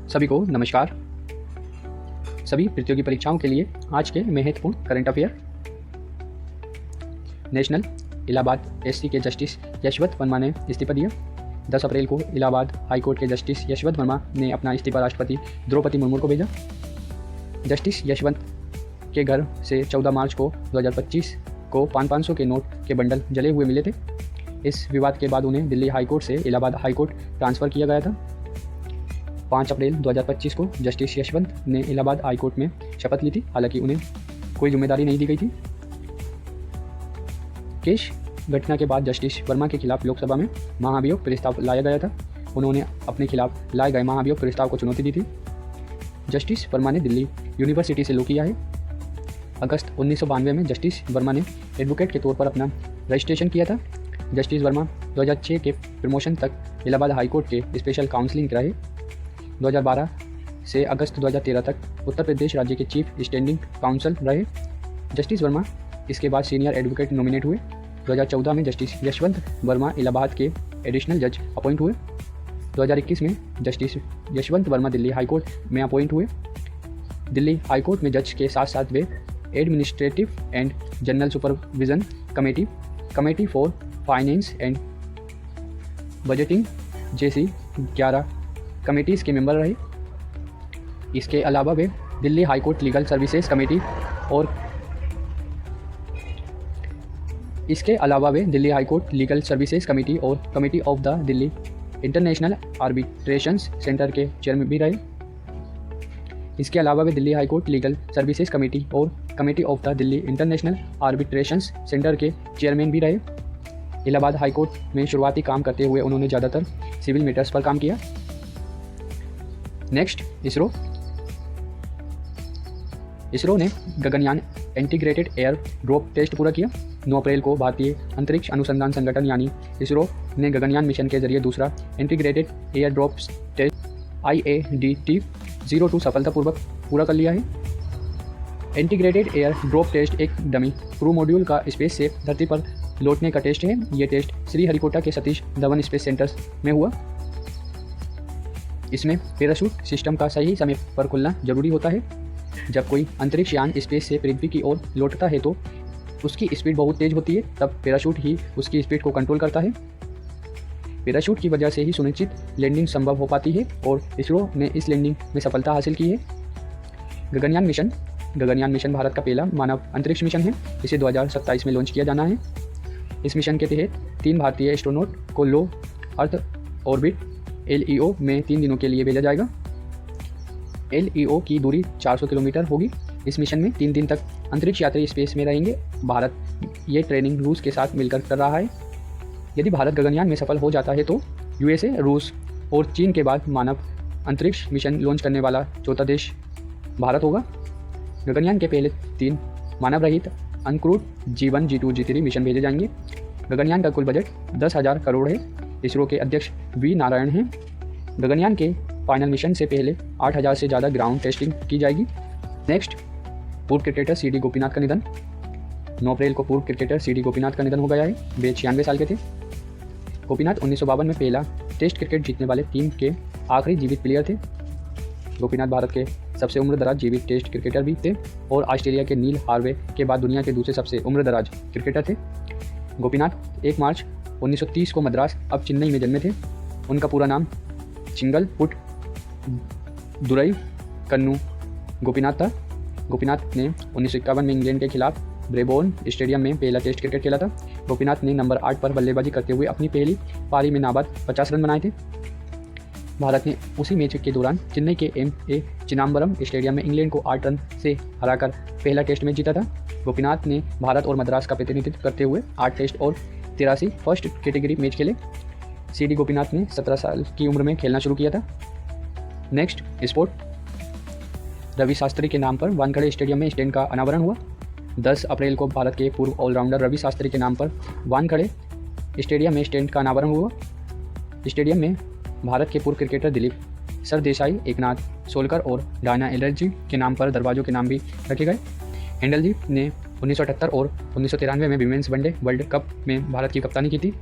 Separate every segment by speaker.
Speaker 1: सभी को नमस्कार। सभी प्रतियोगी परीक्षाओं के लिए आज के महत्वपूर्ण current affair. National Allahabad SC के जस्टिस यशवंत वर्मा ने इस्तीफा दिया। 10 अप्रैल को इलाहाबाद हाईकोर्ट के जस्टिस यशवंत वर्मा ने अपना इस्तीफा राष्ट्रपति द्रौपदी मुर्मू को भेजा। जस्टिस यशवंत के घर से 14 मार्च को 2025 को 500 के नोट के बंडल जले हुए मिले थे। इस विवाद के बाद उन्हें दिल्ली हाईकोर्ट से इलाहाबाद हाईकोर्ट ट्रांसफ़र किया गया था। 5 अप्रैल 2025 को जस्टिस यशवंत ने इलाहाबाद हाईकोर्ट में शपथ ली थी, हालांकि उन्हें कोई जिम्मेदारी नहीं दी गई थी। केस घटना के बाद जस्टिस वर्मा के खिलाफ लोकसभा में महाभियोग प्रस्ताव लाया गया था। उन्होंने अपने खिलाफ लाए गए महाभियोग प्रस्ताव को चुनौती दी थी। जस्टिस वर्मा ने दिल्ली यूनिवर्सिटी से लॉ किया है। अगस्त 1992 में जस्टिस वर्मा ने एडवोकेट के तौर पर अपना रजिस्ट्रेशन किया था। जस्टिस वर्मा 2006 के प्रमोशन तक इलाहाबाद हाईकोर्ट के स्पेशल काउंसलिंग रहे। 2012 से अगस्त 2013 तक उत्तर प्रदेश राज्य के चीफ स्टैंडिंग काउंसिल रहे। जस्टिस वर्मा इसके बाद सीनियर एडवोकेट नॉमिनेट हुए। 2014 में जस्टिस यशवंत वर्मा इलाहाबाद के एडिशनल जज अपॉइंट हुए। 2021 में जस्टिस यशवंत वर्मा दिल्ली हाईकोर्ट में अपॉइंट हुए। दिल्ली हाईकोर्ट में जज के साथ साथ वे administrative and general supervision committee, committee for finance and budgeting जैसी 11 कमेटीज़ के मेंबर रहे। इसके अलावा वे Delhi high court legal services committee और committee of the Delhi international arbitrations centre के चेयरमैन भी रहे। इसके अलावा वे Delhi high court legal services committee और committee of the Delhi international arbitrations centre के चेयरमैन भी रहे। इलाहाबाद हाईकोर्ट में शुरुआती काम करते हुए उन्होंने ज़्यादातर सिविल मैटर्स पर काम किया। नेक्स्ट, इसरो ने Gaganyaan integrated air drop test पूरा किया। 9 अप्रैल को भारतीय अंतरिक्ष अनुसंधान संगठन यानी इसरो ने गगनयान मिशन के जरिए दूसरा integrated air drop test IADT-02 सफलतापूर्वक पूरा कर लिया है। इंटीग्रेटेड एयर ड्रॉप टेस्ट एक डमी क्रू मॉड्यूल का स्पेस से धरती पर लौटने का टेस्ट है। ये टेस्ट श्रीहरिकोटा के सतीश धवन स्पेस सेंटर में हुआ। इसमें पैराशूट सिस्टम का सही समय पर खुलना जरूरी होता है। जब कोई अंतरिक्ष यान स्पेस से पृथ्वी की ओर लौटता है तो उसकी स्पीड बहुत तेज होती है, तब पैराशूट ही उसकी स्पीड को कंट्रोल करता है। पैराशूट की वजह से ही सुनिश्चित लैंडिंग संभव हो पाती है और इसरो ने इस लैंडिंग में सफलता हासिल की है। गगनयान मिशन भारत का पहला मानव अंतरिक्ष मिशन है। इसे 2027 में लॉन्च किया जाना है। इस मिशन के तहत 3 भारतीय एस्ट्रोनॉट को लो अर्थ ऑर्बिट LEO में 3 दिनों के लिए भेजा जाएगा। LEO की दूरी 400 किलोमीटर होगी। इस मिशन में 3 दिन तक अंतरिक्ष यात्री स्पेस में रहेंगे। भारत ये ट्रेनिंग रूस के साथ मिलकर कर रहा है। यदि भारत गगनयान में सफल हो जाता है तो USA, रूस और चीन के बाद मानव अंतरिक्ष मिशन लॉन्च करने वाला चौथा देश भारत होगा। गगनयान के पहले 3 मानव रहित uncrewed G1, G2, G3 mission भेजे जाएंगे। गगनयान का कुल बजट 10,000 करोड़ है। इसरो के अध्यक्ष V नारायण हैं। गगनयान के फाइनल मिशन से पहले 8,000 से ज़्यादा ग्राउंड टेस्टिंग की जाएगी। नेक्स्ट, पूर्व क्रिकेटर CD गोपीनाथ का निधन। 9 अप्रैल को पूर्व क्रिकेटर CD गोपीनाथ का निधन हो गया है। वे 96 साल के थे। गोपीनाथ 1952 में पहला टेस्ट क्रिकेट जीतने वाले टीम के आखिरी जीवित प्लेयर थे। गोपीनाथ भारत के सबसे उम्रदराज जीवित टेस्ट क्रिकेटर भी थे और ऑस्ट्रेलिया के नील हार्वे के बाद दुनिया के दूसरे सबसे उम्रदराज क्रिकेटर थे। गोपीनाथ 1 मार्च 1930 को मद्रास अब चेन्नई में जन्मे थे। उनका पूरा नाम चिंगलपुट दुरई कन्नू गोपीनाथ था। गोपीनाथ ने 1951 में इंग्लैंड के खिलाफ ब्रेबोर्न स्टेडियम में पहला टेस्ट क्रिकेट खेला था। गोपीनाथ ने नंबर 8 पर बल्लेबाजी करते हुए अपनी पहली पारी में नाबाद 50 रन बनाए थे। भारत ने उसी मैच के दौरान चेन्नई के MA चिदम्बरम स्टेडियम में इंग्लैंड को 8 रन से हराकर पहला टेस्ट मैच जीता था। गोपीनाथ ने भारत और मद्रास का प्रतिनिधित्व करते हुए 8 टेस्ट और 83 फर्स्ट कैटेगरी मैच खेले। CD गोपीनाथ ने 17 साल की उम्र में खेलना शुरू किया था। Next, sport. रवि शास्त्री के नाम पर वानखेड़े स्टेडियम में स्टैंड का अनावरण हुआ। 10 अप्रैल को भारत के पूर्व ऑलराउंडर रवि शास्त्री के नाम पर वानखेड़े स्टेडियम में स्टैंड का अनावरण हुआ। स्टेडियम में भारत के पूर्व क्रिकेटर दिलीप सरदेसाई, एकनाथ सोलकर और डायना एनर्जी के नाम पर दरवाजों के नाम भी रखे गए। हेंडल जी ने 1978 और 1993 में विमेंस वनडे वर्ल्ड कप में भारत की कप्तानी की थी।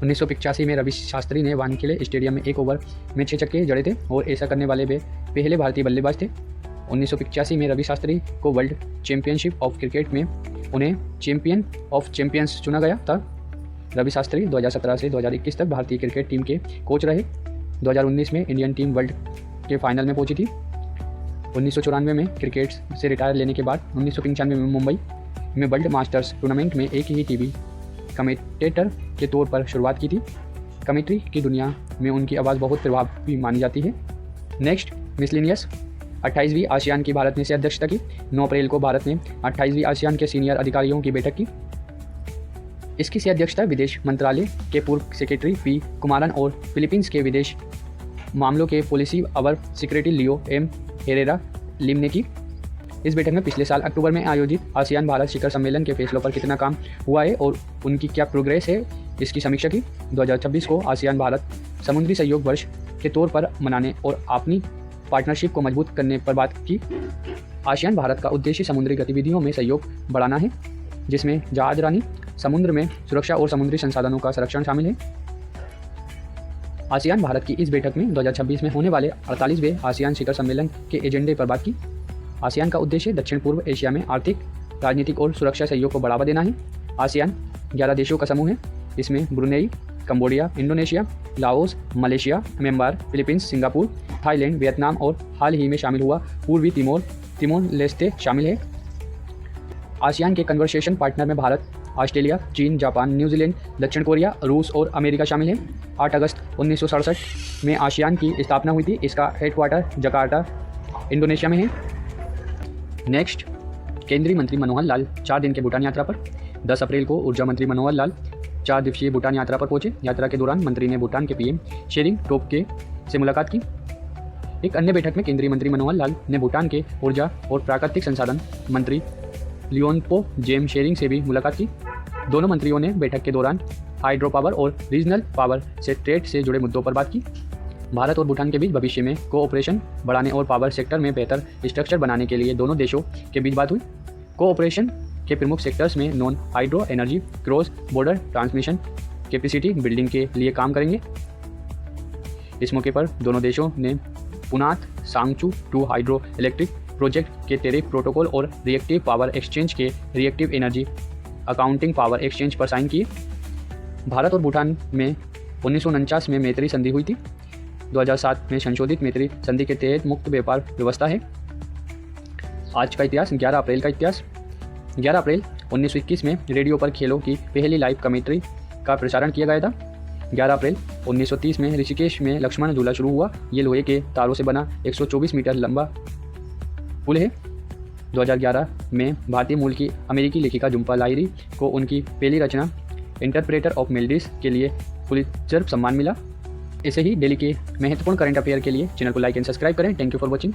Speaker 1: 1985 में रवि शास्त्री ने वानखेड़े स्टेडियम में 1 ओवर में 6 छक्के जड़े थे और ऐसा करने वाले वे पहले भारतीय बल्लेबाज थे। 1985 में रवि शास्त्री को वर्ल्ड चैंपियनशिप ऑफ क्रिकेट में उन्हें चैंपियन ऑफ चैंपियंस चुना गया था। रवि शास्त्री 2017 से 2021 तक भारतीय क्रिकेट टीम के कोच रहे। 2019 में इंडियन टीम वर्ल्ड के फाइनल में पहुंची थी। 1994 में क्रिकेट से रिटायर लेने के बाद 1995 में मुंबई में वर्ल्ड मास्टर्स टूर्नामेंट में एक ही टीवी कमेंटेटर के तौर पर शुरुआत की थी। कमेंट्री की दुनिया में उनकी आवाज़ बहुत प्रभावी मानी जाती है। Next, miscellaneous. 28वीं आसियान की भारत ने से अध्यक्षता की। 9 अप्रैल को भारत ने 28वीं आसियान के सीनियर अधिकारियों की बैठक की। इसकी से अध्यक्षता विदेश मंत्रालय के पूर्व सेक्रेटरी पी कुमारन और फिलीपींस के विदेश मामलों के पॉलिसी अवर सेक्रेटरी लियो एम हेरेरा लिम ने की। इस बैठक में पिछले साल अक्टूबर में आयोजित आसियान भारत शिखर सम्मेलन के फैसलों पर कितना काम हुआ है और उनकी क्या प्रोग्रेस है, इसकी समीक्षा की। 2026 को आसियान भारत समुद्री सहयोग वर्ष के तौर पर मनाने और अपनी पार्टनरशिप को मजबूत करने पर बात की। आसियान भारत का उद्देश्य समुद्री गतिविधियों में सहयोग बढ़ाना है, जिसमें जहाजरानी, समुद्र में सुरक्षा और समुद्री संसाधनों का संरक्षण शामिल है। आसियान भारत की इस बैठक में 2026 में होने वाले 48वें आसियान शिखर सम्मेलन के एजेंडे पर बात की। आसियान का उद्देश्य दक्षिण पूर्व एशिया में आर्थिक, राजनीतिक और सुरक्षा सहयोग को बढ़ावा देना है। आसियान 11 देशों का समूह है। इसमें Brunei, Cambodia, Indonesia, Laos, Malaysia, Myanmar, Philippines, Singapore, Thailand, Vietnam और हाल ही में शामिल हुआ पूर्वी तिमोर लेस्ते शामिल है। आसियान के कन्वर्सेशन पार्टनर में भारत, ऑस्ट्रेलिया, चीन, जापान, न्यूजीलैंड, दक्षिण कोरिया, रूस और अमेरिका शामिल है। 8 अगस्त 1967 में आसियान की स्थापना हुई थी। इसका हेडक्वार्टर जकार्ता, इंडोनेशिया में है। नेक्स्ट, केंद्रीय मंत्री मनोहर लाल 4 दिन के भूटान यात्रा पर। 10 अप्रैल को ऊर्जा मंत्री मनोहर लाल 4 दिवसीय भूटान यात्रा पर पहुंचे। यात्रा के दौरान मंत्री ने भूटान के पीएम शेरिंग टोब्गे से मुलाकात की। एक अन्य बैठक में केंद्रीय मंत्री मनोहर लाल ने भूटान के ऊर्जा और प्राकृतिक संसाधन मंत्री लियोनपो जेम शेरिंग से भी मुलाकात की। दोनों मंत्रियों ने बैठक के दौरान हाइड्रो पावर और रीजनल पावर से ट्रेड से जुड़े मुद्दों पर बात की। भारत और भूटान के बीच भविष्य में कोऑपरेशन बढ़ाने और पावर सेक्टर में बेहतर स्ट्रक्चर बनाने के लिए दोनों देशों के बीच बात हुई। कोऑपरेशन के प्रमुख सेक्टर्स में non hydro energy, cross border transmission capacity building के लिए काम करेंगे। इस मौके पर दोनों देशों ने पुनात सांगचू 2 हाइड्रो इलेक्ट्रिक प्रोजेक्ट के टेरिफ प्रोटोकॉल और रिएक्टिव पावर एक्सचेंज के reactive energy accounting power exchange पर साइन किए। भारत और भूटान में 1949 में मैत्री संधि हुई थी। 2007 में संशोधित मैत्री संधि के तहत मुक्त व्यापार व्यवस्था है। आज का इतिहास, 11 अप्रैल का इतिहास। 11 अप्रैल 1921 में रेडियो पर खेलों की पहली लाइव कमेंट्री का प्रसारण किया गया था। 11 अप्रैल 1930 में ऋषिकेश में लक्ष्मण झूला शुरू हुआ। ये लोहे के तारों से बना 124 मीटर लंबा पुल है। 2011 में भारतीय मूल की अमेरिकी लेखिका झुम्पा लाहिरी को उनकी पहली रचना इंटरप्रेटर ऑफ मेलोडीज के लिए पुलित्जर सम्मान मिला। ऐसे ही डेली के महत्वपूर्ण करंट अफेयर के लिए चैनल को लाइक एंड सब्सक्राइब करें। Thank you for watching.